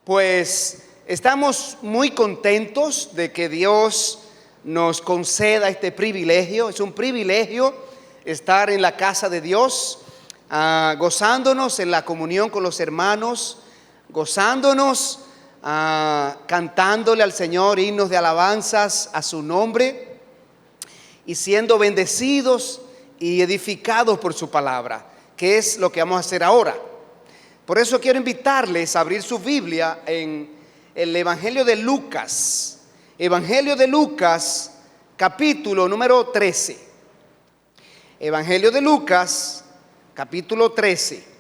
Pues estamos muy contentos de que Dios nos conceda este privilegio. Es un privilegio estar en la casa de Dios, gozándonos en la comunión con los hermanos, gozándonos, cantándole al Señor himnos de alabanzas a su nombre y siendo bendecidos y edificados por su palabra, que es lo que vamos a hacer ahora. Por eso quiero invitarles a abrir su Biblia en el Evangelio de Lucas. Evangelio de Lucas, capítulo número 13. Evangelio de Lucas, capítulo 13.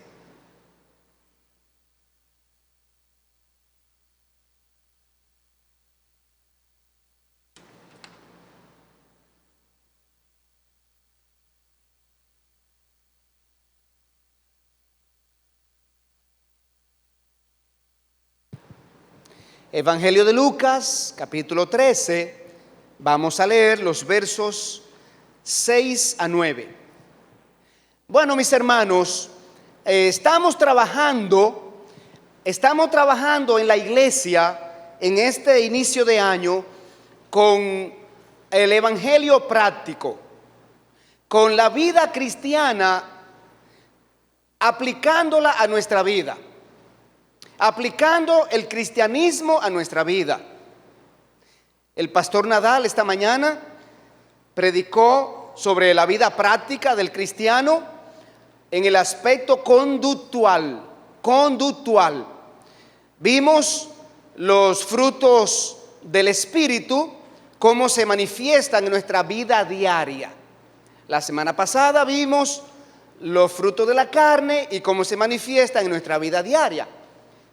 Evangelio de Lucas, capítulo 13, vamos a leer los versos 6 a 9. Bueno, mis hermanos, estamos trabajando en la iglesia en este inicio de año con el evangelio práctico, con la vida cristiana, aplicándola a nuestra vida. Aplicando el cristianismo a nuestra vida. El pastor Nadal esta mañana predicó sobre la vida práctica del cristiano en el aspecto conductual. Vimos los frutos del Espíritu, cómo se manifiestan en nuestra vida diaria. La semana pasada vimos los frutos de la carne y cómo se manifiestan en nuestra vida diaria.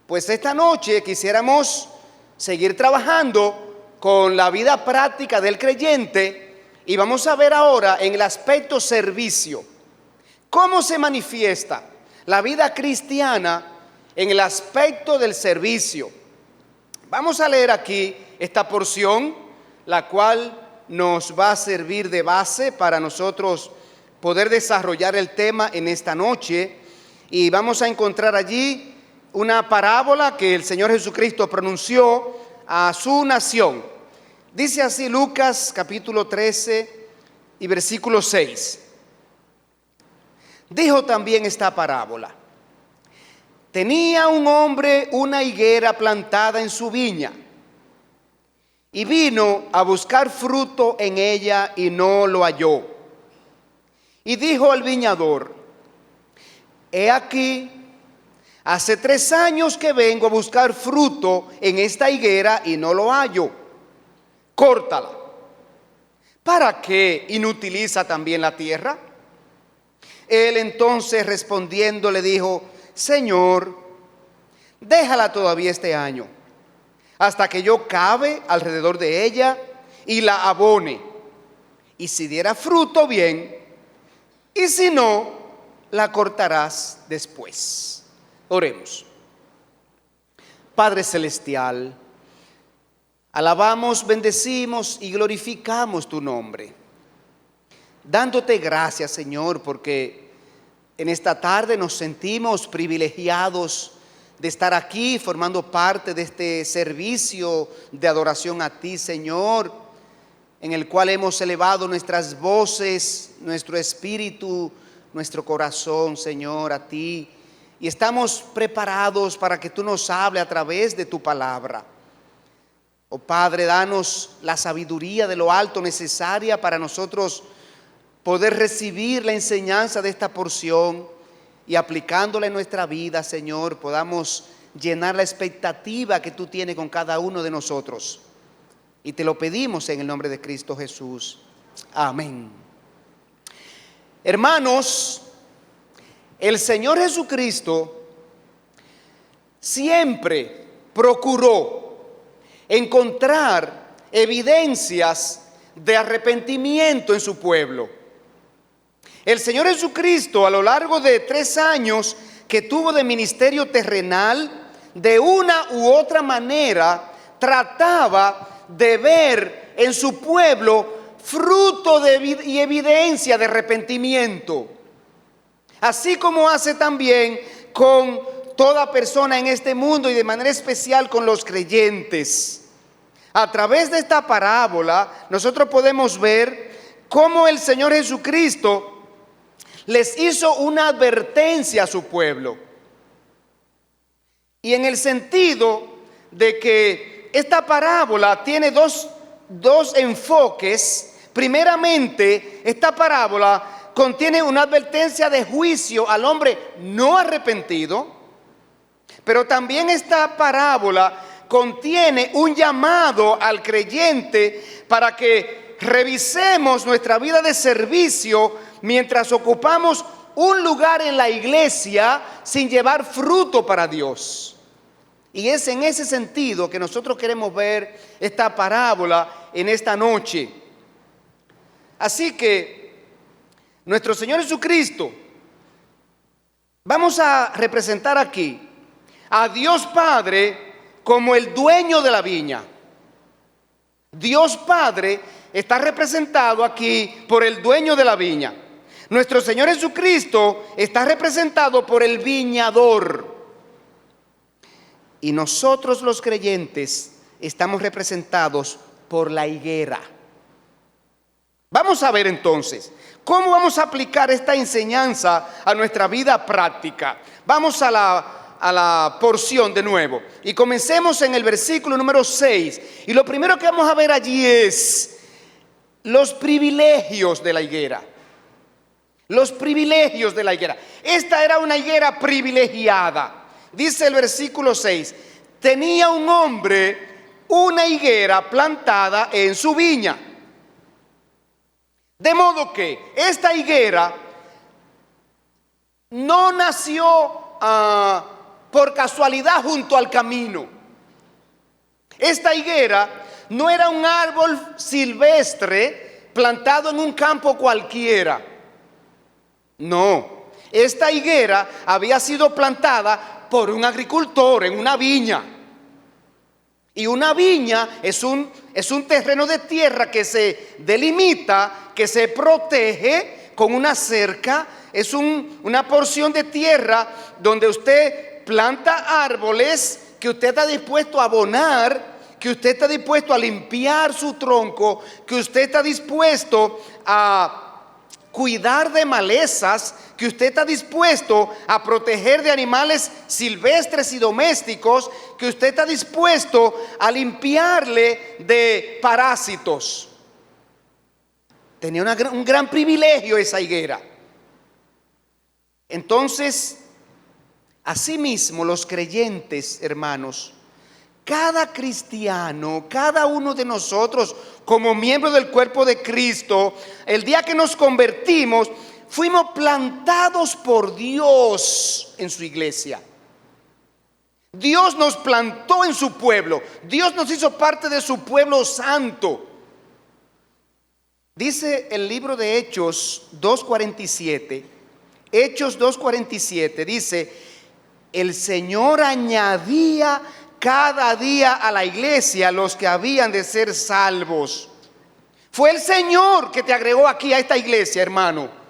Pues esta noche quisiéramos seguir trabajando con la vida práctica del creyente y vamos a ver ahora en el aspecto servicio. ¿Cómo se manifiesta la vida cristiana en el aspecto del servicio? Vamos a leer aquí esta porción, la cual nos va a servir de base para nosotros poder desarrollar el tema en esta noche. Y vamos a encontrar allí una parábola que el Señor Jesucristo pronunció a su nación. Dice así Lucas capítulo 13 y versículo 6. Dijo también esta parábola: tenía un hombre una higuera plantada en su viña, y vino a buscar fruto en ella y no lo halló. Y dijo al viñador: he aquí, hace 3 años que vengo a buscar fruto en esta higuera y no lo hallo. Córtala. ¿Para qué inutiliza también la tierra? Él entonces respondiendo le dijo: Señor, déjala todavía este año, hasta que yo cave alrededor de ella y la abone. Y si diera fruto, bien, y si no, la cortarás después. Oremos. Padre celestial, alabamos, bendecimos y glorificamos tu nombre, dándote gracias, Señor, porque en esta tarde nos sentimos privilegiados de estar aquí formando parte de este servicio de adoración a ti, Señor, en el cual hemos elevado nuestras voces, nuestro espíritu, nuestro corazón, Señor, a ti. Y estamos preparados para que tú nos hables a través de tu palabra. Oh Padre, danos la sabiduría de lo alto necesaria para nosotros poder recibir la enseñanza de esta porción y aplicándola en nuestra vida, Señor, podamos llenar la expectativa que tú tienes con cada uno de nosotros. Y te lo pedimos en el nombre de Cristo Jesús. Amén. Hermanos, el Señor Jesucristo siempre procuró encontrar evidencias de arrepentimiento en su pueblo. El Señor Jesucristo, a lo largo de 3 años que tuvo de ministerio terrenal, de una u otra manera trataba de ver en su pueblo fruto y evidencia de arrepentimiento. Así como hace también con toda persona en este mundo y de manera especial con los creyentes. A través de esta parábola nosotros podemos ver cómo el Señor Jesucristo les hizo una advertencia a su pueblo. Y en el sentido de que esta parábola tiene dos enfoques. Primeramente, esta parábola contiene una advertencia de juicio al hombre no arrepentido, pero también esta parábola contiene un llamado al creyente para que revisemos nuestra vida de servicio mientras ocupamos un lugar en la iglesia sin llevar fruto para Dios. Y es en ese sentido que nosotros queremos ver esta parábola en esta noche. Así que nuestro Señor Jesucristo, vamos a representar aquí a Dios Padre como el dueño de la viña. Dios Padre está representado aquí por el dueño de la viña. Nuestro Señor Jesucristo está representado por el viñador. Y nosotros los creyentes estamos representados por la higuera. Vamos a ver entonces, ¿cómo vamos a aplicar esta enseñanza a nuestra vida práctica? Vamos a la porción de nuevo y comencemos en el versículo número 6. Y lo primero que vamos a ver allí es los privilegios de la higuera. Los privilegios de la higuera. Esta era una higuera privilegiada. Dice el versículo 6, tenía un hombre una higuera plantada en su viña. De modo que esta higuera no nació por casualidad junto al camino. Esta higuera no era un árbol silvestre plantado en un campo cualquiera. No, esta higuera había sido plantada por un agricultor en una viña. Y una viña es un terreno de tierra que se delimita, que se protege con una cerca. Es una porción de tierra donde usted planta árboles que usted está dispuesto a abonar, que usted está dispuesto a limpiar su tronco, que usted está dispuesto a cuidar de malezas, que usted está dispuesto a proteger de animales silvestres y domésticos, que usted está dispuesto a limpiarle de parásitos. Tenía un gran privilegio esa higuera. Entonces, asimismo los creyentes, hermanos, cada cristiano, cada uno de nosotros como miembro del cuerpo de Cristo, el día que nos convertimos, fuimos plantados por Dios en su iglesia. Dios nos plantó en su pueblo. Dios nos hizo parte de su pueblo santo. Dice el libro de Hechos 2:47. Hechos 2:47 dice: el Señor añadía cada día a la iglesia los que habían de ser salvos. Fue el Señor que te agregó aquí a esta iglesia, hermano.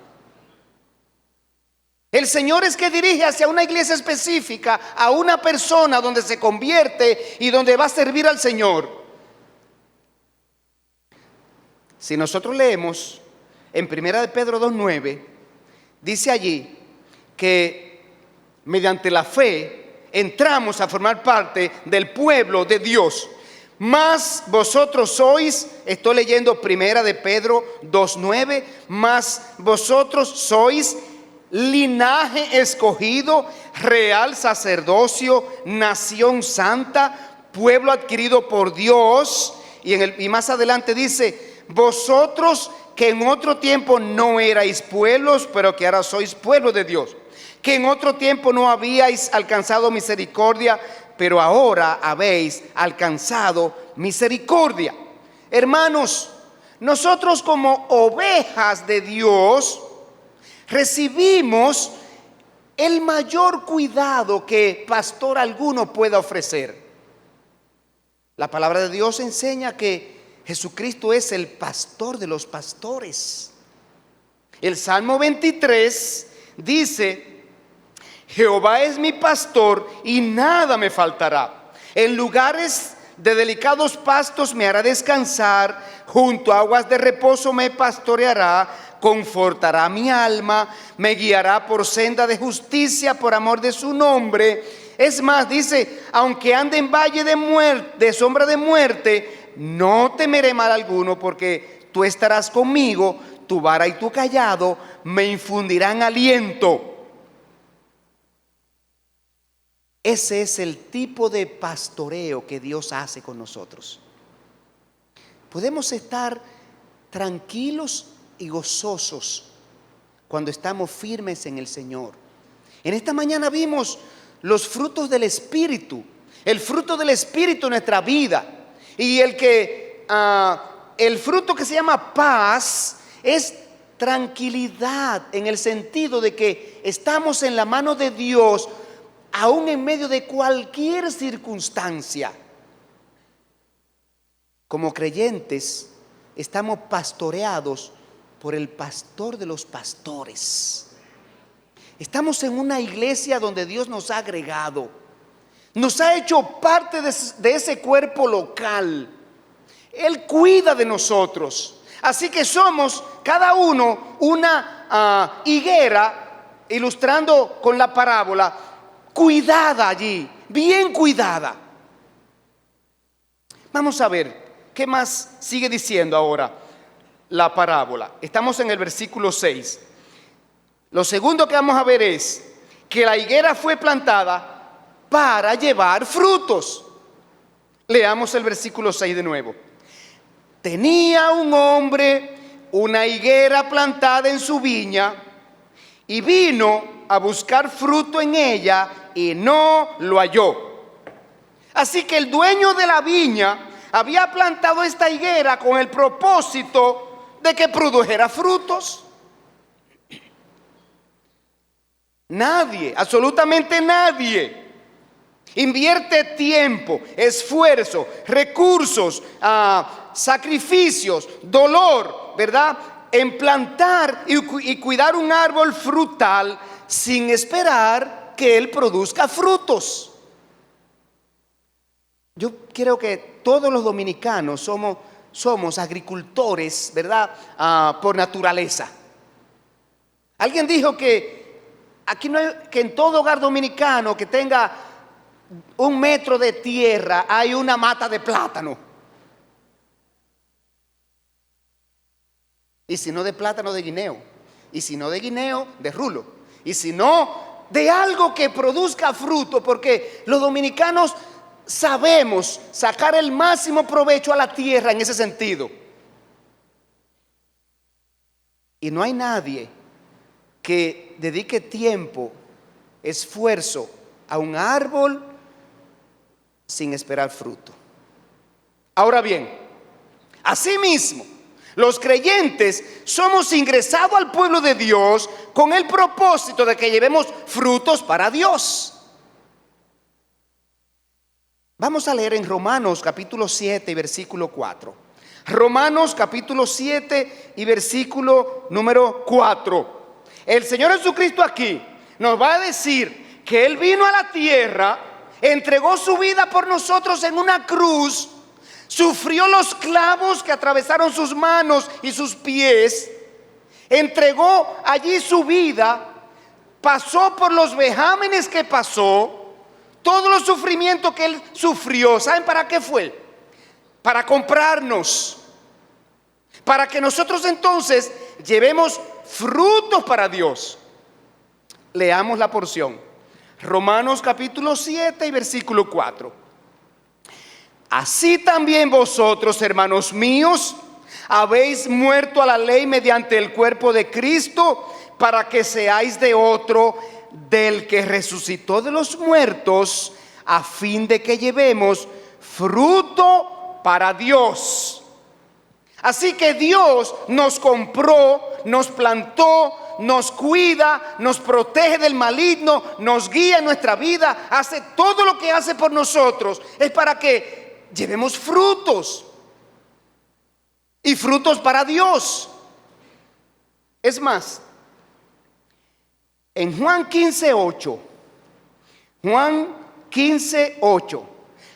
El Señor es que dirige hacia una iglesia específica a una persona donde se convierte y donde va a servir al Señor. Si nosotros leemos en 1 de Pedro 2:9, dice allí que mediante la fe entramos a formar parte del pueblo de Dios. Mas vosotros sois, estoy leyendo 1 de Pedro 2:9, mas vosotros sois linaje escogido, real sacerdocio, nación santa, pueblo adquirido por Dios. Y más adelante dice: vosotros que en otro tiempo no erais pueblos, pero que ahora sois pueblo de Dios, que en otro tiempo no habíais alcanzado misericordia, pero ahora habéis alcanzado misericordia. Hermanos, nosotros como ovejas de Dios recibimos el mayor cuidado que pastor alguno pueda ofrecer. La palabra de Dios enseña que Jesucristo es el pastor de los pastores. El Salmo 23 dice: Jehová es mi pastor y nada me faltará. En lugares de delicados pastos me hará descansar, junto a aguas de reposo me pastoreará, confortará mi alma, me guiará por senda de justicia por amor de su nombre. Es más, dice, aunque ande en valle de muerte, de sombra de muerte, no temeré mal alguno, porque tú estarás conmigo, tu vara y tu cayado me infundirán aliento. Ese es el tipo de pastoreo que Dios hace con nosotros. Podemos estar tranquilos y gozosos cuando estamos firmes en el Señor. En esta mañana vimos los frutos del Espíritu, el fruto del Espíritu en nuestra vida. Y el fruto que se llama paz es tranquilidad, en el sentido de que estamos en la mano de Dios, aún en medio de cualquier circunstancia. Como creyentes, estamos pastoreados por el pastor de los pastores. Estamos en una iglesia donde Dios nos ha agregado, nos ha hecho parte de ese cuerpo local. Él cuida de nosotros. Así que somos cada uno una higuera, ilustrando con la parábola, cuidada allí, bien cuidada. Vamos a ver, ¿qué más sigue diciendo ahora la parábola? Estamos en el versículo 6. Lo segundo que vamos a ver es que la higuera fue plantada para llevar frutos. Leamos el versículo 6 de nuevo. Tenía un hombre una higuera plantada en su viña y vino a buscar fruto en ella y no lo halló. Así que el dueño de la viña había plantado esta higuera con el propósito de que produjera frutos. Nadie, absolutamente nadie, invierte tiempo, esfuerzo, recursos, sacrificios, dolor, ¿verdad?, en plantar y cuidar un árbol frutal sin esperar que él produzca frutos. Yo creo que todos los dominicanos somos agricultores, ¿verdad?, por naturaleza. Alguien dijo que aquí no hay, que en todo hogar dominicano que tenga 1 metro de tierra hay una mata de plátano. Y si no de plátano, de guineo. Y si no de guineo, de rulo. Y si no, de algo que produzca fruto, porque los dominicanos sabemos sacar el máximo provecho a la tierra en ese sentido. Y no hay nadie que dedique tiempo, esfuerzo a un árbol sin esperar fruto. Ahora bien, asimismo, los creyentes somos ingresados al pueblo de Dios con el propósito de que llevemos frutos para Dios. Vamos a leer en Romanos capítulo 7 y versículo 4. Romanos capítulo 7 y versículo número 4. El Señor Jesucristo aquí nos va a decir que Él vino a la tierra, entregó su vida por nosotros en una cruz, sufrió los clavos que atravesaron sus manos y sus pies, entregó allí su vida, pasó por los vejámenes que pasó, todos los sufrimientos que Él sufrió. ¿Saben para qué fue? Para comprarnos, para que nosotros entonces llevemos frutos para Dios. Leamos la porción. Romanos capítulo 7 y versículo 4. Así también vosotros, hermanos míos, habéis muerto a la ley mediante el cuerpo de Cristo, para que seáis de otro, del que resucitó de los muertos, a fin de que llevemos fruto para Dios. Así que Dios nos compró, nos plantó, nos cuida, nos protege del maligno, nos guía en nuestra vida, hace todo lo que hace por nosotros. Es para que llevemos frutos, y frutos para Dios. Es más, en Juan 15:8 Juan 15:8.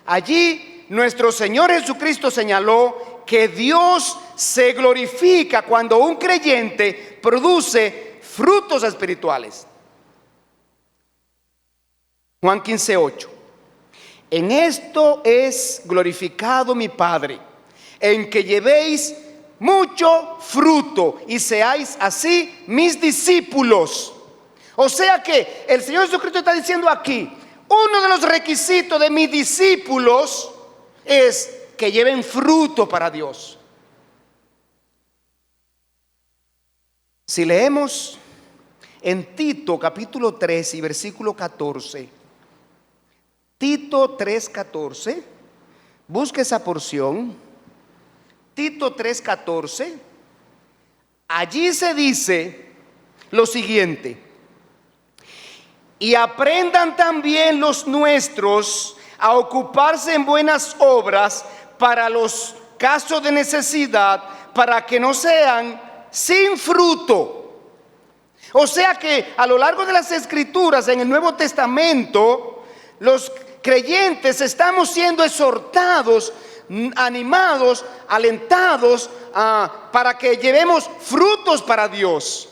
Allí nuestro Señor Jesucristo señaló que Dios se glorifica cuando un creyente produce frutos espirituales. Juan 15:8. En esto es glorificado mi Padre, en que llevéis mucho fruto y seáis así mis discípulos. O sea que el Señor Jesucristo está diciendo aquí, uno de los requisitos de mis discípulos es que lleven fruto para Dios. Si leemos en Tito capítulo 3 y versículo 14, Tito 3:14, busque esa porción, Tito 3:14, allí se dice lo siguiente: y aprendan también los nuestros a ocuparse en buenas obras para los casos de necesidad, para que no sean sin fruto. O sea que a lo largo de las Escrituras, en el Nuevo Testamento, los creyentes estamos siendo exhortados, animados, alentados para que llevemos frutos para Dios.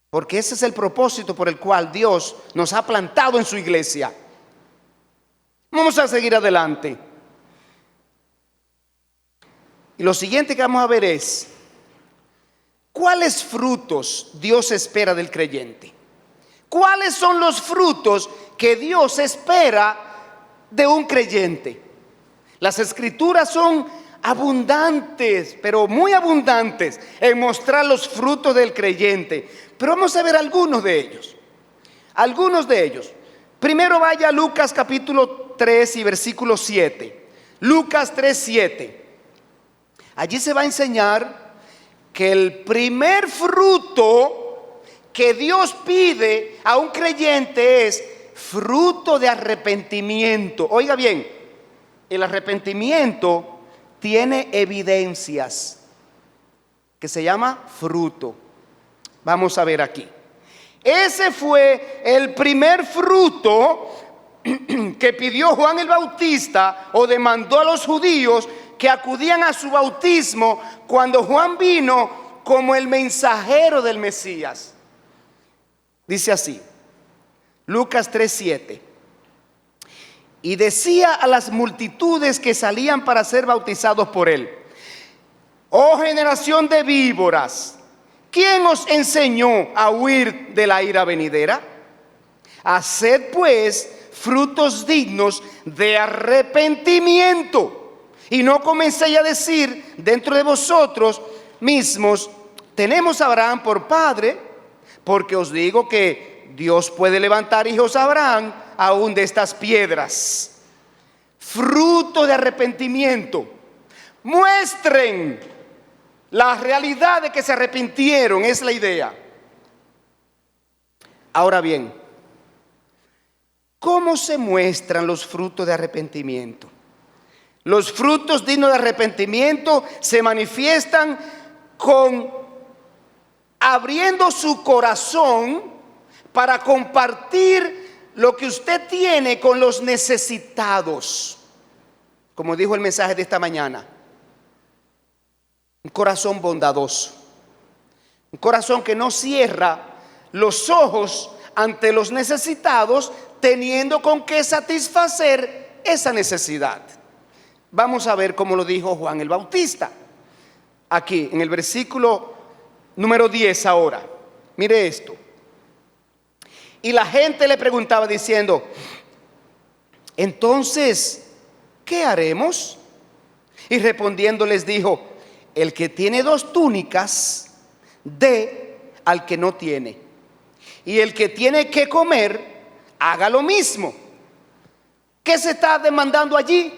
Porque ese es el propósito por el cual Dios nos ha plantado en su iglesia. Vamos a seguir adelante. Y lo siguiente que vamos a ver es, ¿cuáles frutos Dios espera del creyente? ¿Cuáles son los frutos que Dios espera de un creyente? Las Escrituras son abundantes, pero muy abundantes en mostrar los frutos del creyente. Pero vamos a ver algunos de ellos. Algunos de ellos. Primero vaya a Lucas capítulo 3 y versículo 7. Lucas 3:7. Allí se va a enseñar que el primer fruto que Dios pide a un creyente es fruto de arrepentimiento. Oiga bien, el arrepentimiento tiene evidencias que se llama fruto. Vamos a ver aquí. Ese fue el primer fruto que pidió Juan el Bautista o demandó a los judíos que acudían a su bautismo cuando Juan vino como el mensajero del Mesías. Dice así, Lucas 3:7. Y decía a las multitudes que salían para ser bautizados por él: oh generación de víboras, ¿quién os enseñó a huir de la ira venidera? Haced pues frutos dignos de arrepentimiento, y no comencéis a decir dentro de vosotros mismos: tenemos a Abraham por padre, porque os digo que Dios puede levantar hijos a Abraham aún de estas piedras. Fruto de arrepentimiento. Muestren la realidad de que se arrepintieron, es la idea. Ahora bien, ¿cómo se muestran los frutos de arrepentimiento? Los frutos dignos de arrepentimiento se manifiestan con abriendo su corazón para compartir lo que usted tiene con los necesitados. Como dijo el mensaje de esta mañana, un corazón bondadoso, un corazón que no cierra los ojos ante los necesitados, teniendo con qué satisfacer esa necesidad. Vamos a ver cómo lo dijo Juan el Bautista. Aquí en el versículo número 10 ahora. Mire esto. Y la gente le preguntaba diciendo: entonces, ¿qué haremos? Y respondiendo les dijo: el que tiene 2 túnicas, dé al que no tiene. Y el que tiene que comer, haga lo mismo. ¿Qué se está demandando allí?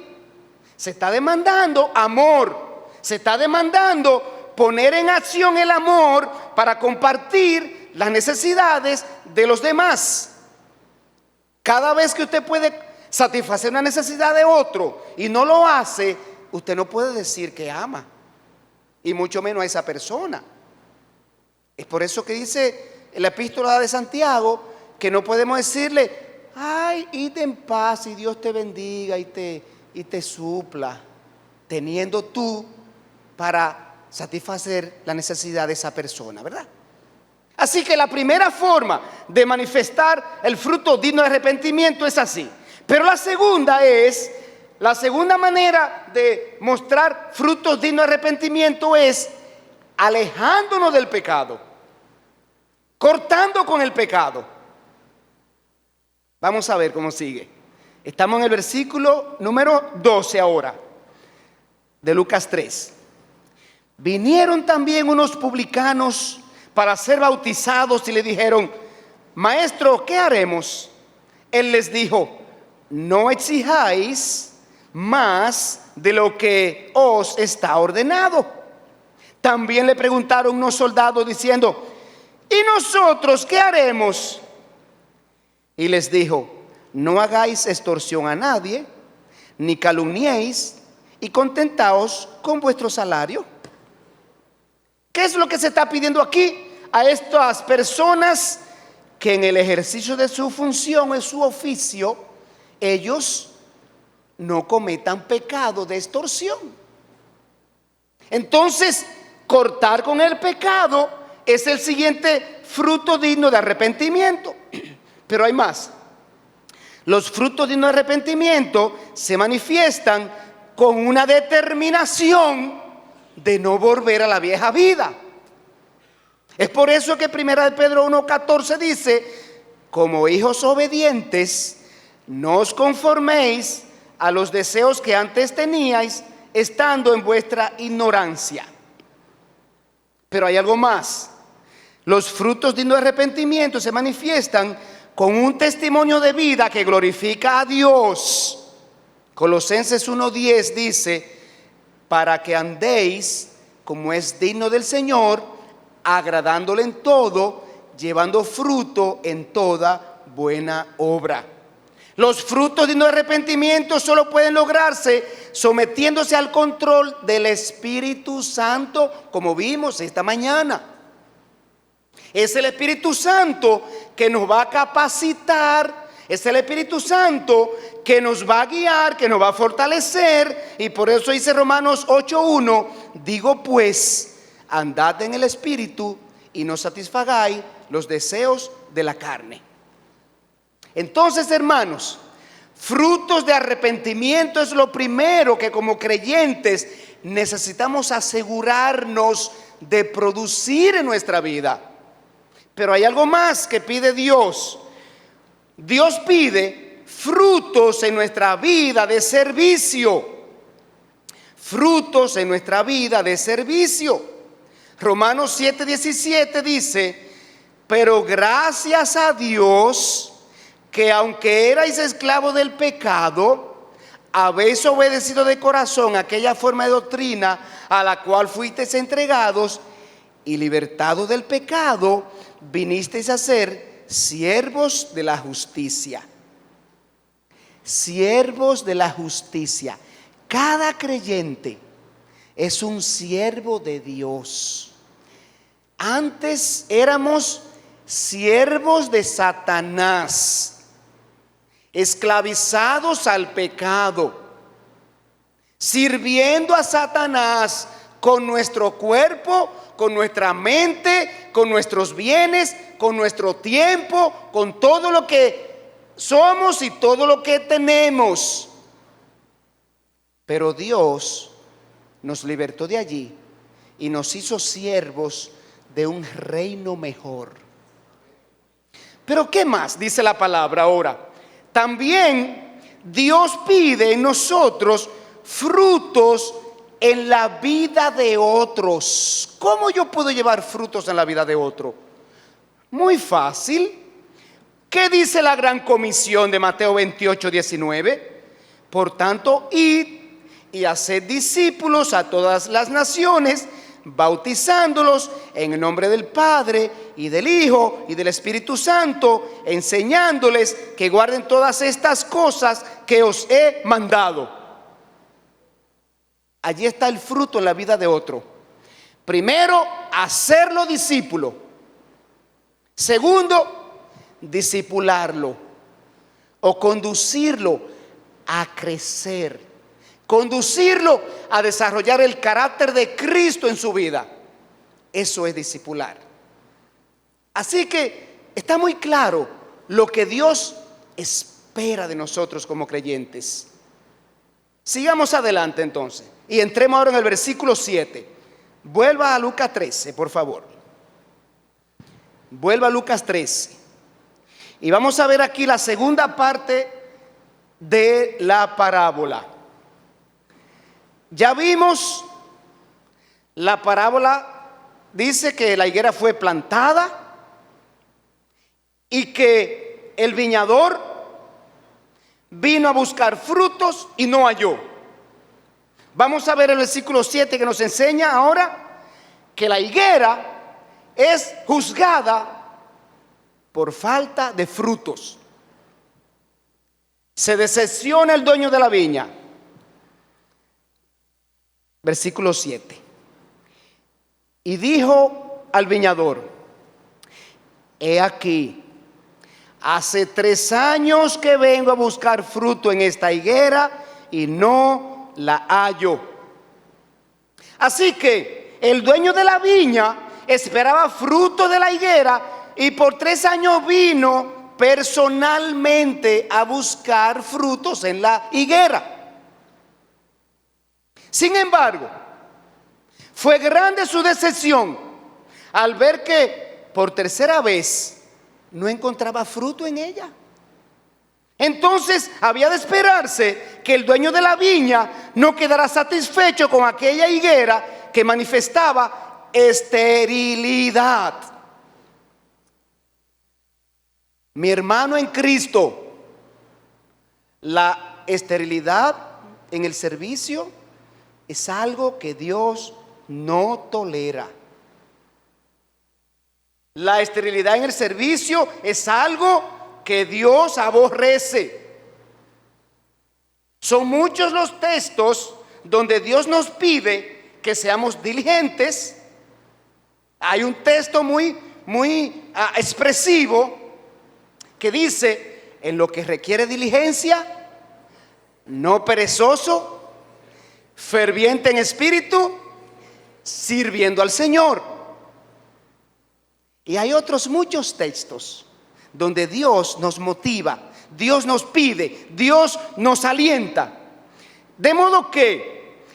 Se está demandando amor. Se está demandando poner en acción el amor para compartir las necesidades de los demás. Cada vez que usted puede satisfacer una necesidad de otro y no lo hace, usted no puede decir que ama, y mucho menos a esa persona. Es por eso que dice en la epístola de Santiago que no podemos decirle, ay, id en paz y Dios te bendiga y te supla, teniendo tú para satisfacer la necesidad de esa persona, ¿verdad? Así que la primera forma de manifestar el fruto digno de arrepentimiento es así. Pero la segunda manera de mostrar frutos dignos de arrepentimiento es alejándonos del pecado, cortando con el pecado. Vamos a ver cómo sigue. Estamos en el versículo número 12 ahora, de Lucas 3. Vinieron también unos publicanos para ser bautizados y le dijeron, Maestro, ¿qué haremos? Él les dijo, no exijáis más de lo que os está ordenado. También le preguntaron unos soldados diciendo, ¿y nosotros qué haremos? Y les dijo, no hagáis extorsión a nadie, ni calumniéis, y contentaos con vuestro salario. ¿Qué es lo que se está pidiendo aquí a estas personas? Que en el ejercicio de su función, en su oficio, ellos no cometan pecado de extorsión. Entonces, cortar con el pecado es el siguiente fruto digno de arrepentimiento. Pero hay más. Los frutos dignos de arrepentimiento se manifiestan con una determinación de no volver a la vieja vida. Es por eso que 1 Pedro 1:14 dice, como hijos obedientes, no os conforméis a los deseos que antes teníais, estando en vuestra ignorancia. Pero hay algo más. Los frutos dignos de arrepentimiento se manifiestan con un testimonio de vida que glorifica a Dios. Colosenses 1:10 dice, para que andéis como es digno del Señor, agradándole en todo, llevando fruto en toda buena obra. Los frutos dignos de arrepentimiento solo pueden lograrse sometiéndose al control del Espíritu Santo, como vimos esta mañana. Es el Espíritu Santo que nos va a capacitar, es el Espíritu Santo que nos va a guiar, que nos va a fortalecer, y por eso dice Romanos 8:1, digo pues, andad en el Espíritu y no satisfagáis los deseos de la carne. Entonces, hermanos, frutos de arrepentimiento es lo primero que como creyentes necesitamos asegurarnos de producir en nuestra vida. Pero hay algo más que pide Dios. Dios pide frutos en nuestra vida de servicio. Frutos en nuestra vida de servicio. Romanos 7:17 dice, pero gracias a Dios que aunque erais esclavos del pecado, habéis obedecido de corazón aquella forma de doctrina a la cual fuisteis entregados, y libertados del pecado, vinisteis a ser siervos de la justicia. Siervos de la justicia. Cada creyente es un siervo de Dios. Antes éramos siervos de Satanás, esclavizados al pecado, sirviendo a Satanás con nuestro cuerpo, con nuestra mente, con nuestros bienes, con nuestro tiempo, con todo lo que somos y todo lo que tenemos. Pero Dios nos libertó de allí y nos hizo siervos de un reino mejor. Pero ¿qué más dice la palabra ahora? También Dios pide en nosotros frutos en la vida de otros. ¿Cómo yo puedo llevar frutos en la vida de otro? Muy fácil. ¿Qué dice la gran comisión de Mateo 28:19? Por tanto, id y haced discípulos a todas las naciones, bautizándolos en el nombre del Padre y del Hijo y del Espíritu Santo, enseñándoles que guarden todas estas cosas que os he mandado. Allí está el fruto en la vida de otro. Primero, hacerlo discípulo. Segundo, discipularlo o conducirlo a crecer, conducirlo a desarrollar el carácter de Cristo en su vida. Eso es discipular. Así que está muy claro lo que Dios espera de nosotros como creyentes. Sigamos adelante entonces y entremos ahora en el versículo 7. Vuelva a Lucas 13, por favor. Vuelva a Lucas 13. Y vamos a ver aquí la segunda parte de la parábola. Ya vimos la parábola, dice que la higuera fue plantada y que el viñador vino a buscar frutos y no halló. Vamos a ver el versículo 7 que nos enseña ahora que la higuera es juzgada por falta de frutos. Se decepciona el dueño de la viña. Versículo 7. Y dijo al viñador: he aquí, hace 3 años que vengo a buscar fruto en esta higuera y no la hallo. Así que el dueño de la viña esperaba fruto de la higuera y por 3 años vino personalmente a buscar frutos en la higuera. Sin embargo, fue grande su decepción al ver que por 3ª vez no encontraba fruto en ella. Entonces había de esperarse que el dueño de la viña no quedara satisfecho con aquella higuera que manifestaba esterilidad. Mi hermano en Cristo, la esterilidad en el servicio es algo que Dios no tolera. La esterilidad en el servicio es algo que Dios aborrece. Son muchos los textos donde Dios nos pide que seamos diligentes. Hay un texto muy expresivo que dice: en lo que requiere diligencia, no perezoso, ferviente en espíritu, sirviendo al Señor. Y hay otros muchos textos donde Dios nos motiva, Dios nos pide, Dios nos alienta. De modo que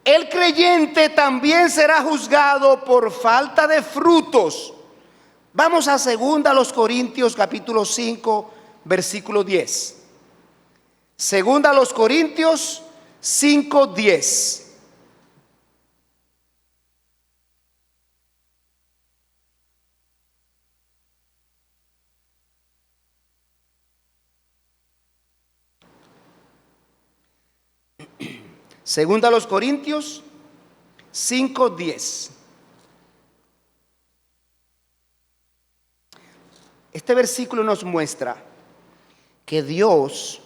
el creyente también será juzgado por falta de frutos. Vamos a 2 Corintios capítulo 5, versículo 10. 2 Corintios 5, 10. Segunda a los Corintios 5:10. Este versículo nos muestra que Dios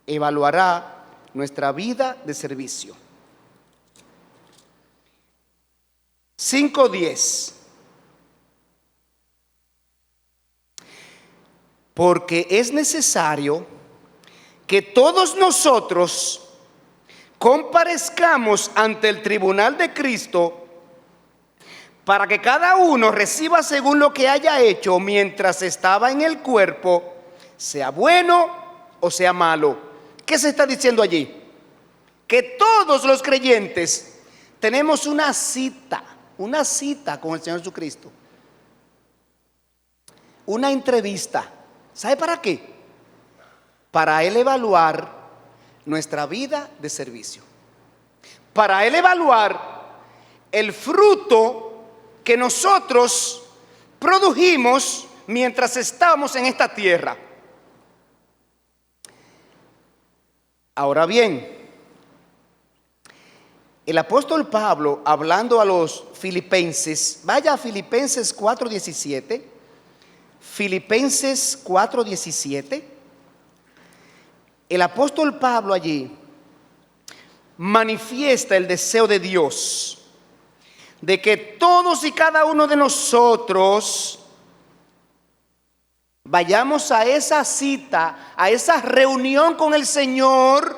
evaluará nuestra vida de servicio. 5:10. Porque es necesario que todos nosotros comparezcamos ante el tribunal de Cristo, para que cada uno reciba según lo que haya hecho mientras estaba en el cuerpo, sea bueno o sea malo. ¿Qué se está diciendo allí? Que todos los creyentes tenemos una cita con el Señor Jesucristo, una entrevista. ¿Sabe para qué? Para Él evaluar nuestra vida de servicio, para Él evaluar el fruto que nosotros produjimos mientras estábamos en esta tierra. Ahora bien, el apóstol Pablo, hablando a los filipenses, vaya a Filipenses 4:17, Filipenses 4:17. El apóstol Pablo allí manifiesta el deseo de Dios de que todos y cada uno de nosotros vayamos a esa cita, a esa reunión con el Señor,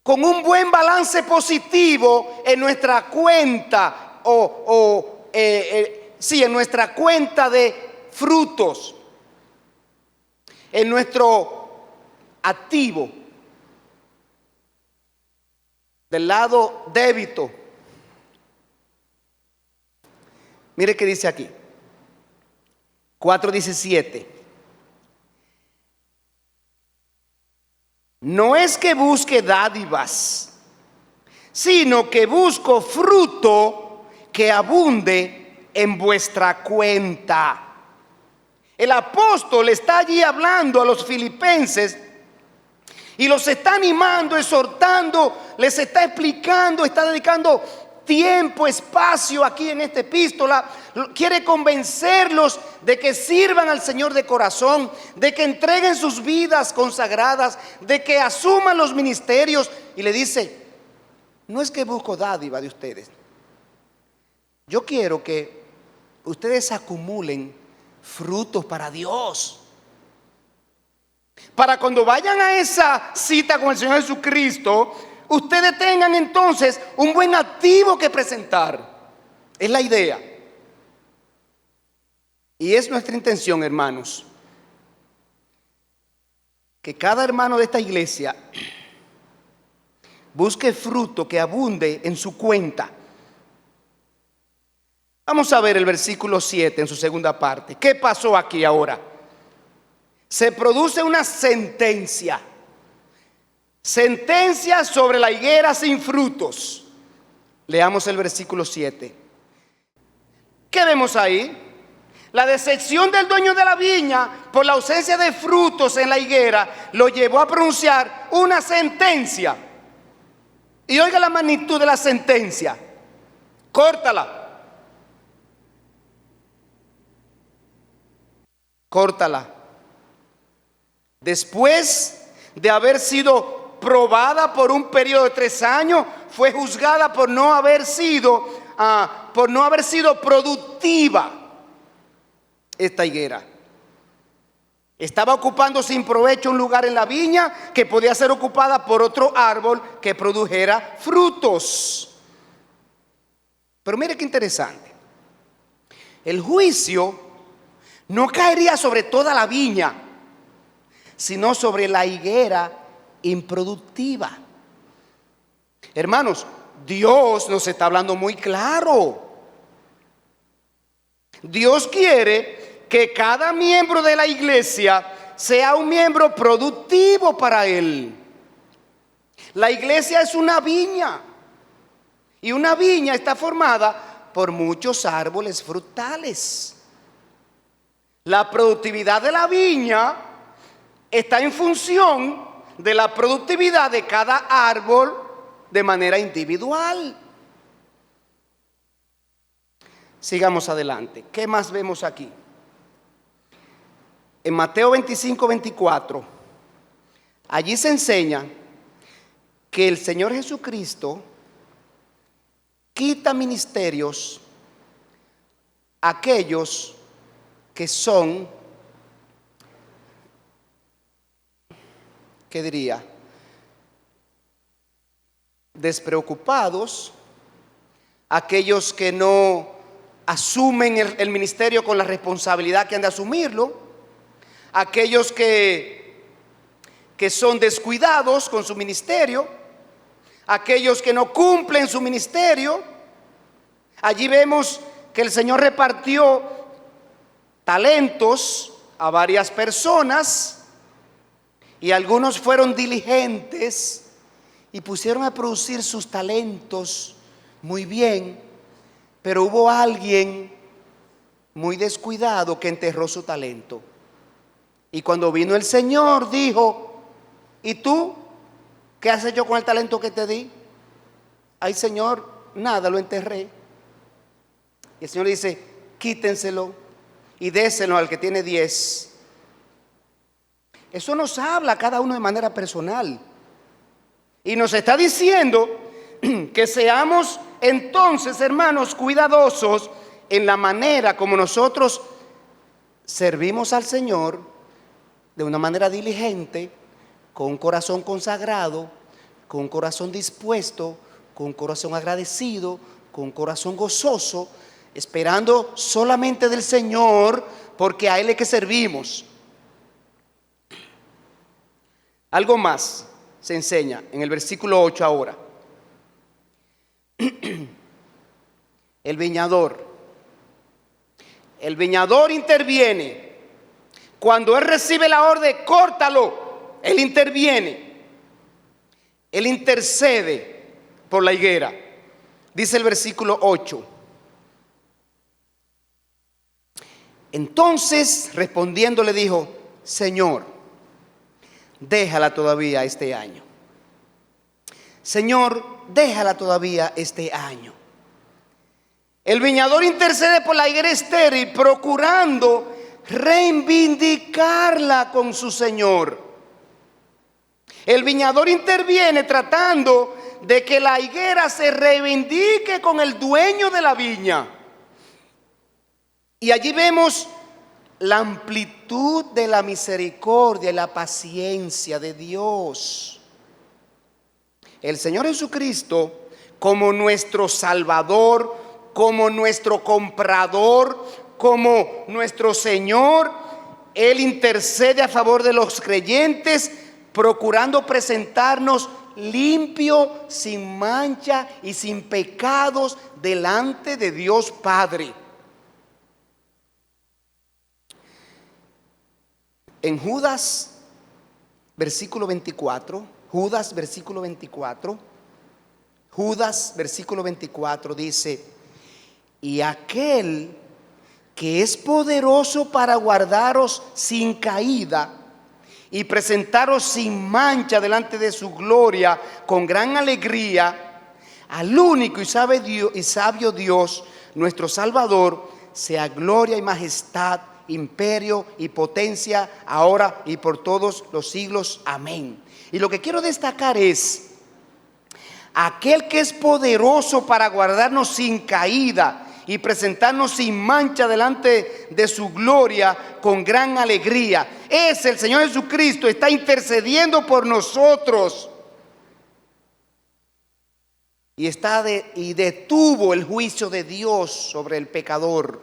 con un buen balance positivo en nuestra cuenta, en nuestra cuenta de frutos, en nuestro activo, del lado débito. Mire qué dice aquí, 4:17. No es que busque dádivas, sino que busco fruto que abunde en vuestra cuenta. El apóstol está allí hablando a los filipenses y los está animando, exhortando, les está explicando, está dedicando tiempo, espacio aquí en esta epístola. Quiere convencerlos de que sirvan al Señor de corazón, de que entreguen sus vidas consagradas, de que asuman los ministerios. Y le dice, no es que busco dádiva de ustedes. Yo quiero que ustedes acumulen frutos para Dios, para cuando vayan a esa cita con el Señor Jesucristo, ustedes tengan entonces un buen activo que presentar. Es la idea. Y es nuestra intención, hermanos, que cada hermano de esta iglesia busque fruto que abunde en su cuenta. Vamos a ver el versículo 7 en su segunda parte. ¿Qué pasó aquí ahora? Se produce una sentencia. Sentencia sobre la higuera sin frutos. Leamos el versículo 7. ¿Qué vemos ahí? La decepción del dueño de la viña por la ausencia de frutos en la higuera lo llevó a pronunciar una sentencia. Y oiga la magnitud de la sentencia. Córtala. Córtala. Después de haber sido probada por un periodo de 3 años, fue juzgada por no haber sido productiva esta higuera. Estaba ocupando sin provecho un lugar en la viña que podía ser ocupada por otro árbol que produjera frutos. Pero mire qué interesante. El juicio no caería sobre toda la viña, sino sobre la higuera improductiva. Hermanos, Dios nos está hablando muy claro. Dios quiere que cada miembro de la iglesia sea un miembro productivo para Él. La iglesia es una viña, y una viña está formada por muchos árboles frutales. La productividad de la viña está en función de la productividad de cada árbol de manera individual. Sigamos adelante. ¿Qué más vemos aquí? En Mateo 25:24, allí se enseña que el Señor Jesucristo quita ministerios a aquellos que son, ¿qué diría?, despreocupados, aquellos que no asumen el ministerio con la responsabilidad que han de asumirlo, aquellos que son descuidados con su ministerio, aquellos que no cumplen su ministerio. Allí vemos que el Señor repartió talentos a varias personas, y algunos fueron diligentes y pusieron a producir sus talentos muy bien, pero hubo alguien muy descuidado que enterró su talento. Y cuando vino el Señor dijo: ¿y tú qué has hecho con el talento que te di? Ay, Señor, nada, lo enterré. Y el Señor dice: quítenselo y déselo al que tiene 10. Eso nos habla a cada uno de manera personal, y nos está diciendo que seamos entonces, hermanos, cuidadosos en la manera como nosotros servimos al Señor de una manera diligente, con un corazón consagrado, con un corazón dispuesto, con un corazón agradecido, con un corazón gozoso, esperando solamente del Señor, porque a Él es que servimos. Algo más se enseña en el versículo 8 ahora. El viñador interviene. Cuando él recibe la orden, córtalo, él interviene. Él intercede por la higuera. Dice el versículo 8. Entonces, respondiendo, le dijo: Señor, déjala todavía este año. Señor, déjala todavía este año. El viñador intercede por la higuera estéril, procurando reivindicarla con su Señor. El viñador interviene tratando de que la higuera se reivindique con el dueño de la viña. Y allí vemos la amplitud de la misericordia y la paciencia de Dios. El Señor Jesucristo, como nuestro Salvador, como nuestro comprador, como nuestro Señor, Él intercede a favor de los creyentes, procurando presentarnos limpio, sin mancha y sin pecados delante de Dios Padre. En Judas, versículo 24, Judas, versículo 24 dice: y aquel que es poderoso para guardaros sin caída y presentaros sin mancha delante de su gloria con gran alegría, al único y sabio Dios, nuestro Salvador, sea gloria y majestad, imperio y potencia, ahora y por todos los siglos. Amén. Y lo que quiero destacar es: aquel que es poderoso para guardarnos sin caída y presentarnos sin mancha delante de su gloria con gran alegría, es el Señor Jesucristo. Está intercediendo por nosotros y detuvo el juicio de Dios sobre el pecador,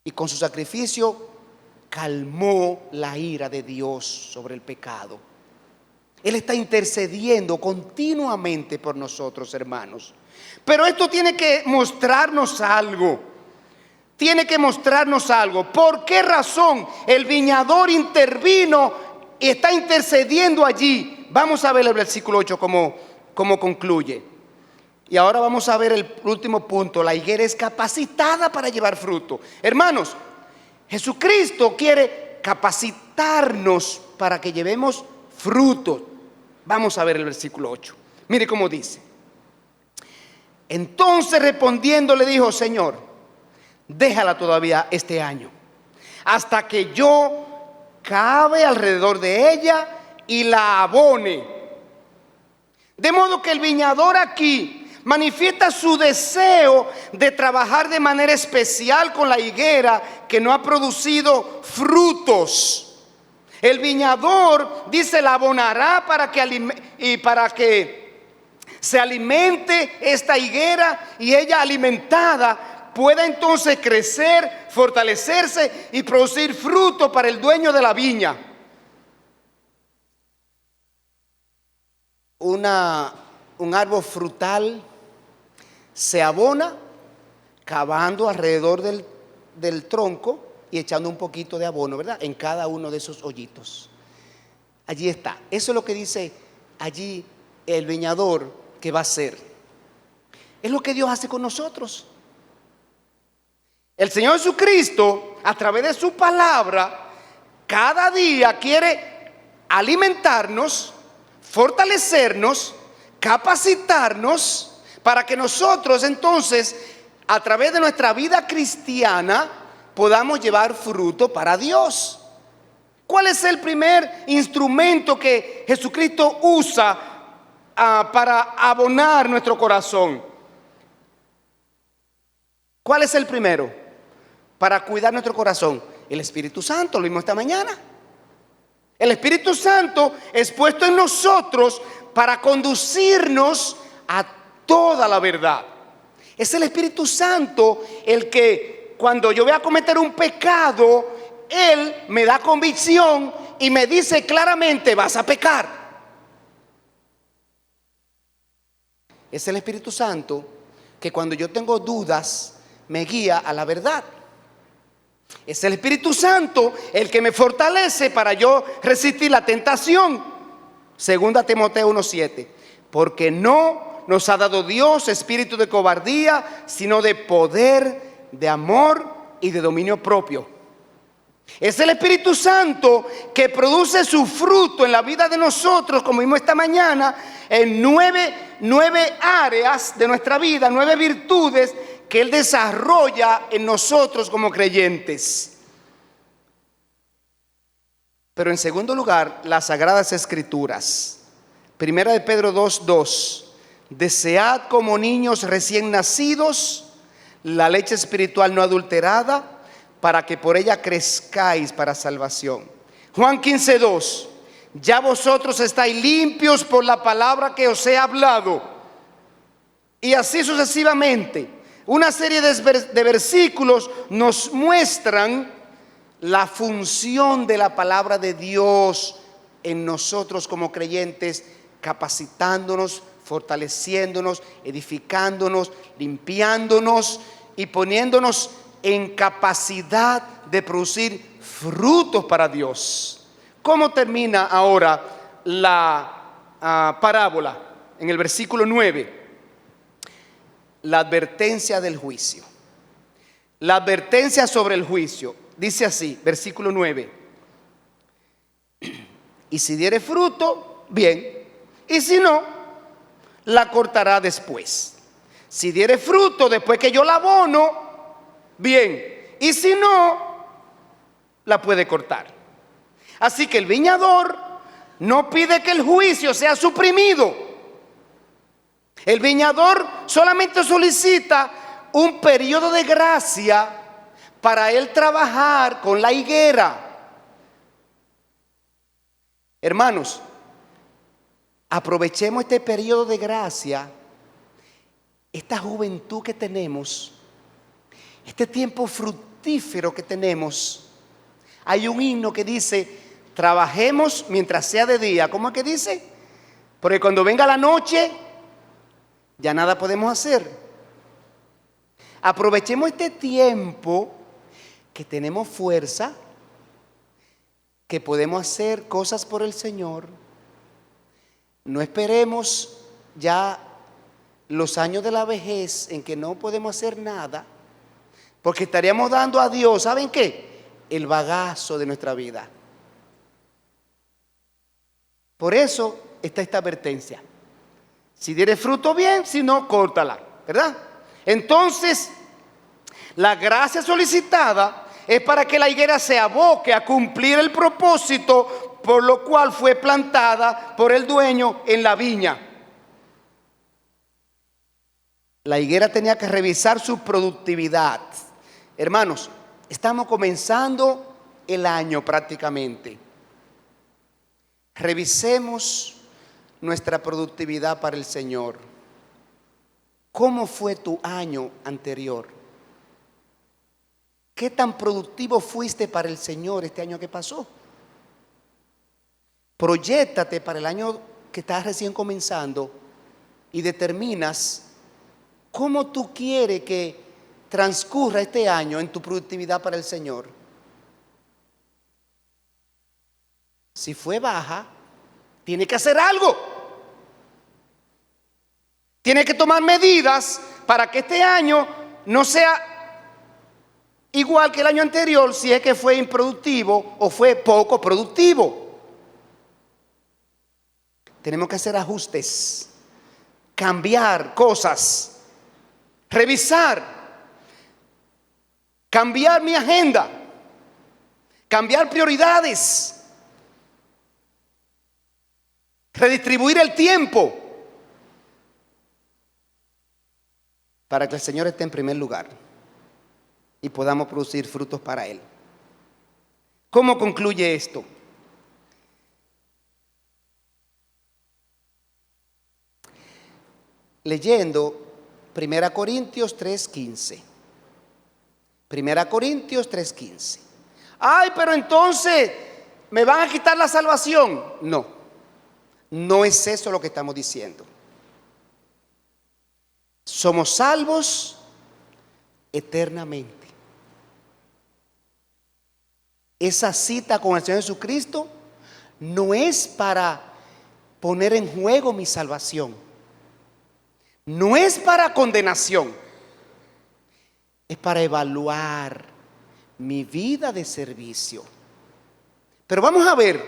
y con su sacrificio calmó la ira de Dios sobre el pecado. Él está intercediendo continuamente por nosotros, hermanos. Pero esto tiene que mostrarnos algo. ¿Por qué razón el viñador intervino y está intercediendo allí? Vamos a ver el versículo 8 cómo concluye. Y ahora vamos a ver el último punto. La higuera es capacitada para llevar fruto. Hermanos, Jesucristo quiere capacitarnos para que llevemos fruto. Vamos a ver el versículo 8. Mire cómo dice: entonces respondiendo le dijo: Señor, déjala todavía este año, hasta que yo cabe alrededor de ella y la abone. De modo que el viñador aquí manifiesta su deseo de trabajar de manera especial con la higuera que no ha producido frutos. El viñador dice: la abonará para que se alimente esta higuera, y ella alimentada pueda entonces crecer, fortalecerse y producir fruto para el dueño de la viña. Un árbol frutal se abona cavando alrededor del tronco y echando un poquito de abono, ¿verdad?, en cada uno de esos hoyitos. Allí está. Eso es lo que dice allí el viñador que va a hacer. Es lo que Dios hace con nosotros. El Señor Jesucristo, a través de su palabra, cada día quiere alimentarnos, fortalecernos, capacitarnos, para que nosotros entonces, a través de nuestra vida cristiana, podamos llevar fruto para Dios. ¿Cuál es el primer instrumento que Jesucristo usa para abonar nuestro corazón? ¿Cuál es el primero? para cuidar nuestro corazón? El Espíritu Santo, lo vimos esta mañana. El Espíritu Santo es puesto en nosotros para conducirnos a toda la verdad. Es el Espíritu Santo el que cuando yo voy a cometer un pecado, Él me da convicción y me dice claramente: vas a pecar. Es el Espíritu Santo que cuando yo tengo dudas me guía a la verdad. Es el Espíritu Santo el que me fortalece para yo resistir la tentación. Segunda Timoteo 1:7. Porque no nos ha dado Dios espíritu de cobardía, sino de poder, de amor y de dominio propio. Es el Espíritu Santo que produce su fruto en la vida de nosotros, como vimos esta mañana, en nueve áreas de nuestra vida, 9 virtudes que Él desarrolla en nosotros como creyentes. Pero en segundo lugar, las Sagradas Escrituras. Primera de Pedro 2:2. Desead como niños recién nacidos la leche espiritual no adulterada, para que por ella crezcáis para salvación. Juan 15:2. Ya vosotros estáis limpios por la palabra que os he hablado. Y así sucesivamente. Una serie de versículos nos muestran la función de la palabra de Dios en nosotros como creyentes, capacitándonos, fortaleciéndonos, edificándonos, limpiándonos y poniéndonos en capacidad de producir frutos para Dios. ¿Cómo termina ahora la parábola? En el versículo 9. La advertencia del juicio. La advertencia sobre el juicio. Dice así, versículo 9. Y si diere fruto, bien. Y si no, la cortará después. Si diere fruto después que yo la abono, bien. Y si no, la puede cortar. Así que el viñador no pide que el juicio sea suprimido. El viñador solamente solicita un periodo de gracia para él trabajar con la higuera. Hermanos, aprovechemos este periodo de gracia, esta juventud que tenemos, este tiempo fructífero que tenemos. Hay un himno que dice: trabajemos mientras sea de día. ¿Cómo es que dice? Porque cuando venga la noche, ya nada podemos hacer. Aprovechemos este tiempo que tenemos fuerza, que podemos hacer cosas por el Señor. No esperemos ya los años de la vejez en que no podemos hacer nada, porque estaríamos dando a Dios, ¿saben qué? El bagazo de nuestra vida. Por eso está esta advertencia. Si diere fruto, bien; si no, córtala, ¿verdad? Entonces, la gracia solicitada es para que la higuera se aboque a cumplir el propósito por lo cual fue plantada por el dueño en la viña. La higuera tenía que revisar su productividad. Hermanos, estamos comenzando el año prácticamente. Revisemos nuestra productividad para el Señor. ¿Cómo fue tu año anterior? ¿Qué tan productivo fuiste para el Señor este año que pasó? Proyéctate para el año que estás recién comenzando y determinas cómo tú quieres que transcurra este año en tu productividad para el Señor. Si fue baja, tiene que hacer algo. Tiene que tomar medidas para que este año no sea igual que el año anterior, si es que fue improductivo o fue poco productivo. Tenemos que hacer ajustes, cambiar cosas, revisar, cambiar mi agenda, cambiar prioridades, redistribuir el tiempo para que el Señor esté en primer lugar. y podamos producir frutos para Él. ¿Cómo concluye esto? Leyendo 1 Corintios 3:15. 1 Corintios 3:15. Ay, pero entonces, ¿me van a quitar la salvación? No, no es eso lo que estamos diciendo. Somos salvos eternamente. Esa cita con el Señor Jesucristo no es para poner en juego mi salvación. No es para condenación. Es para evaluar mi vida de servicio. Pero vamos a ver,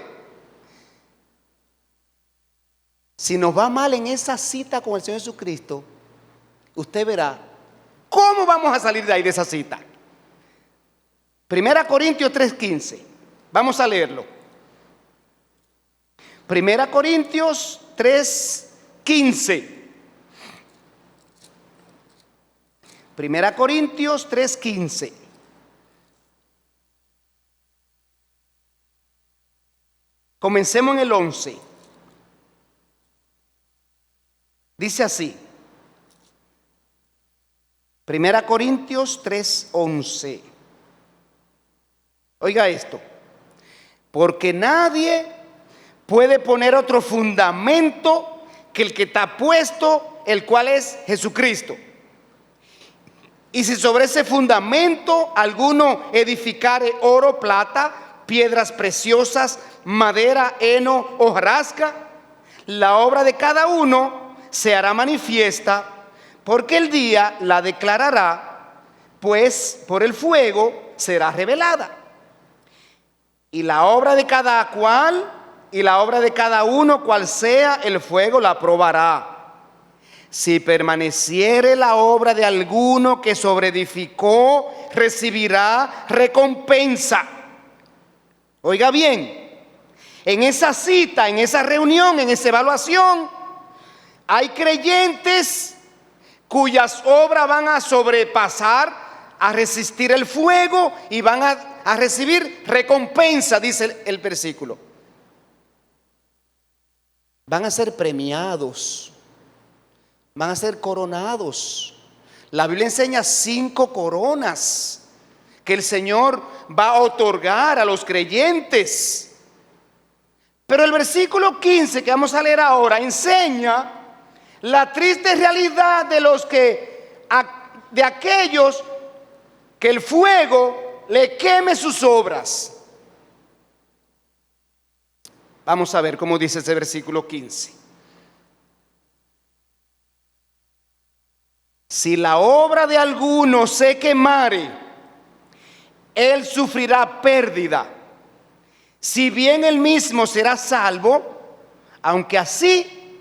si nos va mal en esa cita con el Señor Jesucristo, usted verá cómo vamos a salir de ahí, de esa cita. 1 Corintios 3:15. Vamos a leerlo. 1 Corintios 3:15. 1 Corintios 3:15. Comencemos en el 11. Dice así. 1 Corintios 3:11. Oiga esto. Porque nadie puede poner otro fundamento que el que está puesto, el cual es Jesucristo. Y si sobre ese fundamento alguno edificare oro, plata, piedras preciosas, madera, heno, hojarasca, la obra de cada uno se hará manifiesta, porque el día la declarará, pues por el fuego será revelada. Y la obra de cada cual y la obra de cada uno, cual sea, el fuego la probará. Si permaneciere la obra de alguno que sobreedificó, recibirá recompensa. Oiga bien, en esa cita, en esa reunión, en esa evaluación, hay creyentes cuyas obras van a sobrepasar, a resistir el fuego y van a recibir recompensa, dice el versículo. Van a ser premiados. Van a ser coronados. La Biblia enseña 5 coronas que el Señor va a otorgar a los creyentes. Pero el versículo 15 que vamos a leer ahora enseña la triste realidad de aquellos que el fuego le queme sus obras. Vamos a ver cómo dice ese versículo 15. Si la obra de alguno se quemare, él sufrirá pérdida, si bien él mismo será salvo, aunque así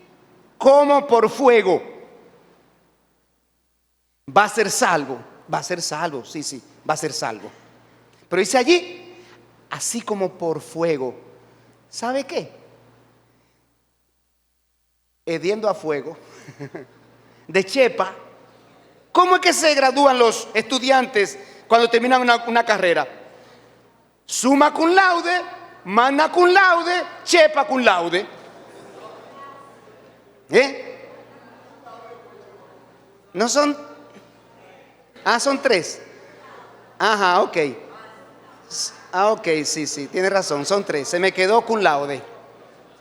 como por fuego. Va a ser salvo, sí, va a ser salvo. Pero dice allí, así como por fuego. ¿Sabe qué? Hediendo a fuego, de chepa. ¿Cómo es que se gradúan los estudiantes cuando terminan una carrera? Summa cum laude, magna cum laude, chepa cum laude. ¿No son? Son 3. Ajá, ok. Ok, sí, tiene razón, son 3. Se me quedó cum laude.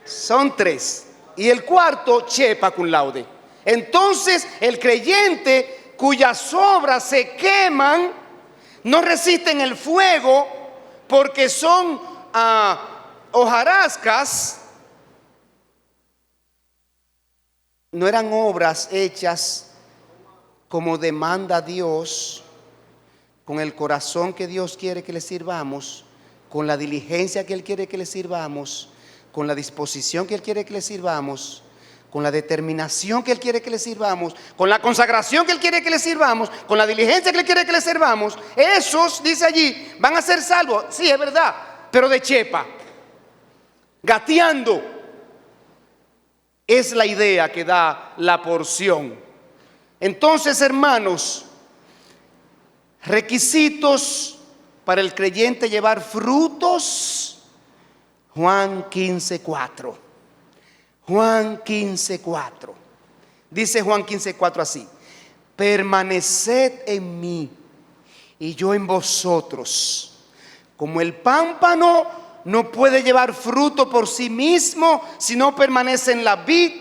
Son 3. Y el cuarto, chepa cum laude. Entonces, el creyente cuyas obras se queman, no resisten el fuego porque son hojarascas, no eran obras hechas como demanda Dios, con el corazón que Dios quiere que le sirvamos, con la diligencia que Él quiere que le sirvamos, con la disposición que Él quiere que le sirvamos, con la determinación que Él quiere que le sirvamos, con la consagración que Él quiere que le sirvamos, con la diligencia que Él quiere que le sirvamos. Esos, dice allí, van a ser salvos. Sí, es verdad, pero de chepa, gateando. Es la idea que da la porción. Entonces, hermanos, Requisitos para el creyente llevar frutos. Juan 15:4. Juan 15:4. Dice Juan 15:4 así: permaneced en mí y yo en vosotros. Como el pámpano no puede llevar fruto por sí mismo si no permanece en la vid,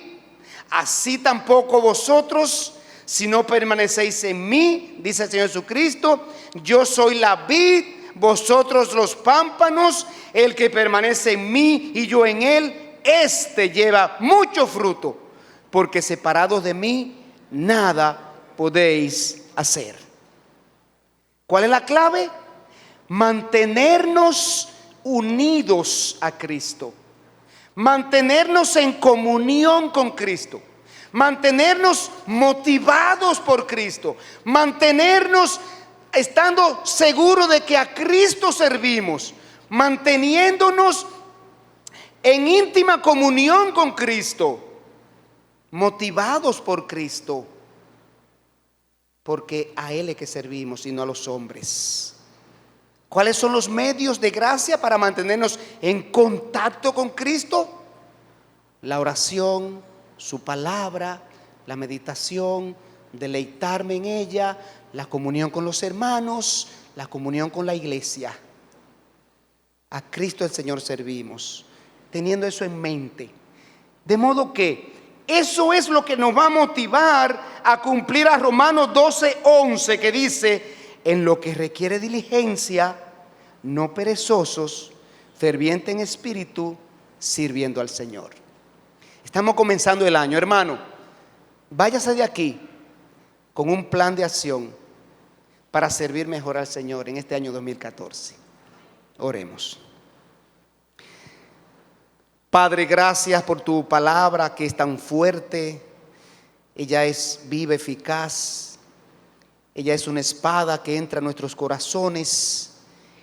así tampoco vosotros si no permanecéis en mí, dice el Señor Jesucristo. Yo soy la vid, vosotros los pámpanos. El que permanece en mí y yo en él, éste lleva mucho fruto, porque separados de mí nada podéis hacer. ¿Cuál es la clave? Mantenernos unidos a Cristo, mantenernos en comunión con Cristo, mantenernos motivados por Cristo, mantenernos estando seguros de que a Cristo servimos, manteniéndonos en íntima comunión con Cristo, motivados por Cristo, porque a Él es que servimos y no a los hombres. ¿Cuáles son los medios de gracia para mantenernos en contacto con Cristo? La oración, su palabra, la meditación, deleitarme en ella, la comunión con los hermanos, la comunión con la iglesia. A Cristo el Señor servimos, teniendo eso en mente. De modo que eso es lo que nos va a motivar a cumplir a Romanos 12:11, que dice: en lo que requiere diligencia, no perezosos, ferviente en espíritu, sirviendo al Señor. Estamos comenzando el año, hermano. Váyase de aquí con un plan de acción para servir mejor al Señor en este año 2014. Oremos. Padre, gracias por tu palabra que es tan fuerte. Ella es viva, eficaz. Ella es una espada que entra a nuestros corazones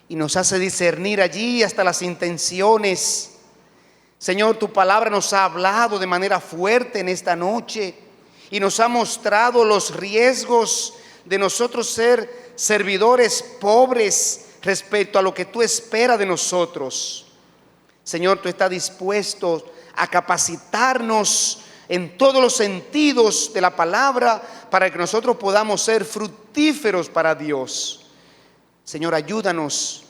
y nos hace discernir allí hasta las intenciones. Señor, tu palabra nos ha hablado de manera fuerte en esta noche y nos ha mostrado los riesgos de nosotros ser servidores pobres respecto a lo que tú esperas de nosotros. Señor, tú estás dispuesto a capacitarnos en todos los sentidos de la palabra para que nosotros podamos ser fructíferos para Dios. Señor, ayúdanos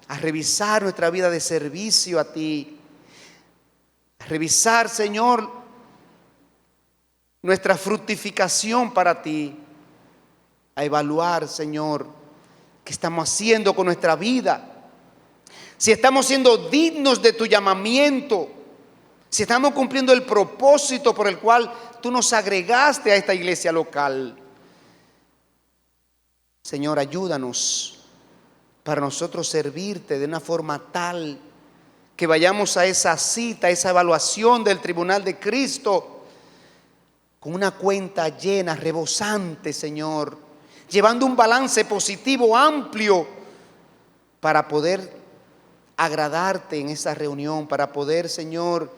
a revisar nuestra vida de servicio a ti, a revisar, Señor, nuestra fructificación para ti, a evaluar, Señor, qué estamos haciendo con nuestra vida, si estamos siendo dignos de tu llamamiento, si estamos cumpliendo el propósito por el cual tú nos agregaste a esta iglesia local. Señor, ayúdanos para nosotros servirte de una forma tal que vayamos a esa cita, a esa evaluación del tribunal de Cristo con una cuenta llena, rebosante, Señor, llevando un balance positivo amplio para poder agradarte en esa reunión, para poder, Señor,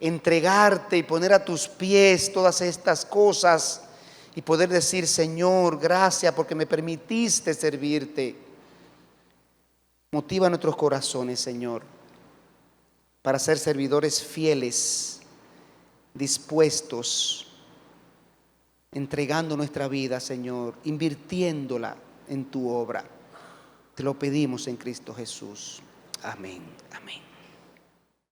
entregarte y poner a tus pies todas estas cosas y poder decir: Señor, gracias porque me permitiste servirte. Motiva nuestros corazones, Señor, para ser servidores fieles, dispuestos, entregando nuestra vida, Señor, invirtiéndola en tu obra. Te lo pedimos en Cristo Jesús. Amén, amén.